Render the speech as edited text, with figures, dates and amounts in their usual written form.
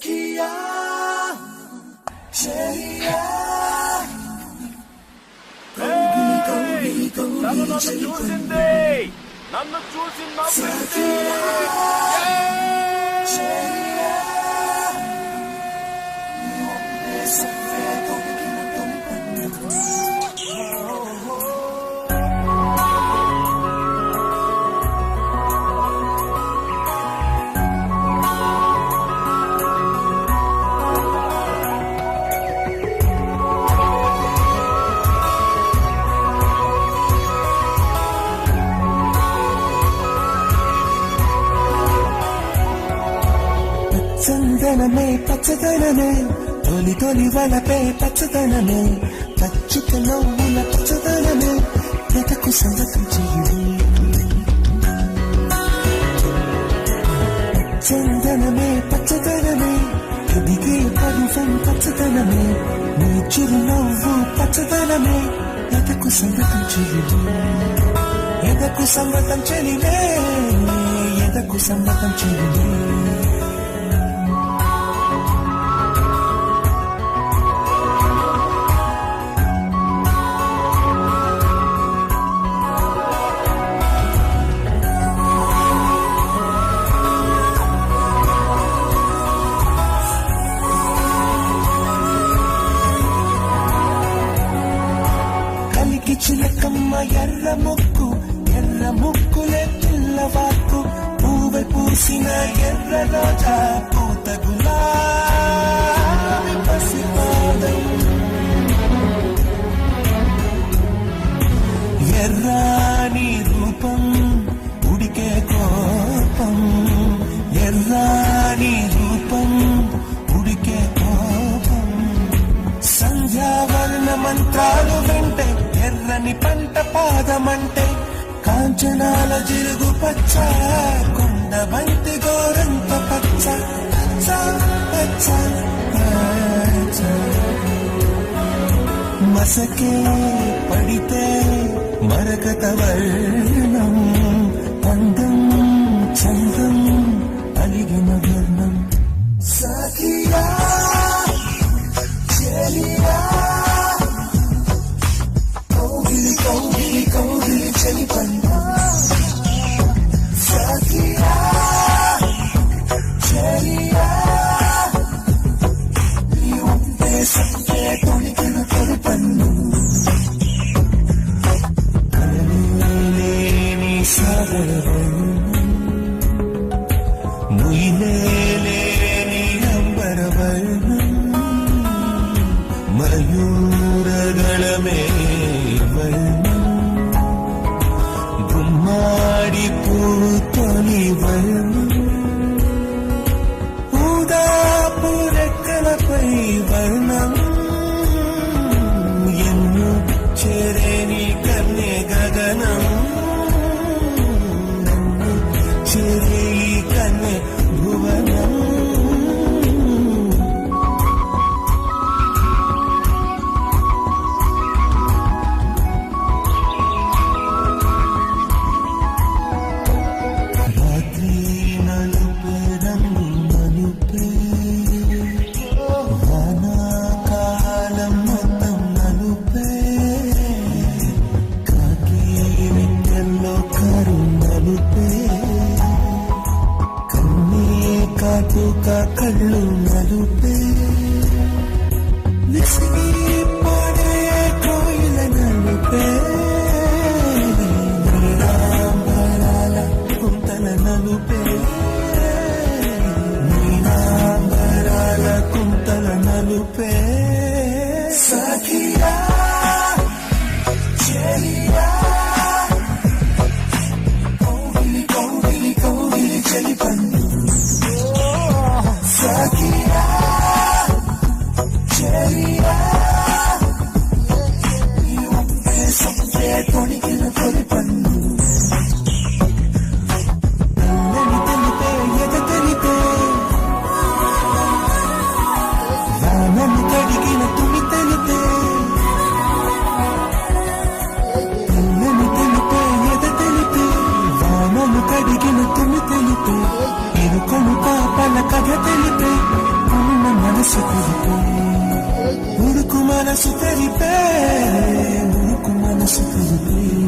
సఖియా చెలియా నన్ను చూసింది, నన్ను చూసి నవ్వింది. చందనమే పచ్చదనమే తొలి తొలి వలపే పచ్చదనమే పచ్చుక నవ్వుల పచ్చదనమే ఎదకు సంగతం చెయ్యి చందనమే పచ్చదనమే ఎదిగే పరువం పచ్చదనమే నీ చిరునవ్వు పచ్చదనమే ఎదకు సంగతం చెయ్యి ఎదకు సంగతం చెలివే ఎదకు సంగతం చెలివే చిలకమ్మ ఎర్ర ముక్కులే పిల్లవాకు పూవె పూసిన ఎర్ర రోజా పూత గులాబీ పసిపాదం ఎర్రాని రూపం ఉడికే కోపం ఎర్రాని రూపం ఉడికే కోపం సంధ్యావర్ణ మంత్రాలు వింటే ఎర్రని పంట పాదమంటే కాంచనాల జిరుగు పచ్చ కొండ బంతి గోరంత పచ్చ పచ్చ పచ్చ పచ్చ మసకే పడితే మరకత వర్ణం అందం చందం అలిగిన వర్ణం సఖియా చెలియా కౌగిలి చలి పండు సఖియా చెలియా నీ ఉంటే సంతే తొలికిన తొలి పన్ను కలలేని సాగరం ముయిలేని అంబరవర్ణం మయూరగళమే గుమ్మాడి పూతొలి వర్ణం ఊదాపు రెక్కలపై వర్ణం ఎన్ను చేరేని కన్నే గగనం నన్ను చేరే కన్నే భువనం కళ్ళు నలుపే విసిగిపడే కోయిల నలుపే నీలాంబరాల కుంతల నలుపే నీలాంబరాల కుంతల నలుపే సఖియా చెలియా కౌగిలి చలి పండు సఖియా చెలియా నీ ఉంటే సంతే తొడిగిన తొలి పన్ను తెల్లని తెలిపే ఎద తెలిపే రానని కడిగిన తుమి తెలిపే తెల్లని తెలిపే ఎద తెలిపే రానని కడిగిన తుమి తెలిపే ఇరుకొను పాపల కథ తెలిపే మనసు తెలిపే ఉడుకు మనసు తెలిపే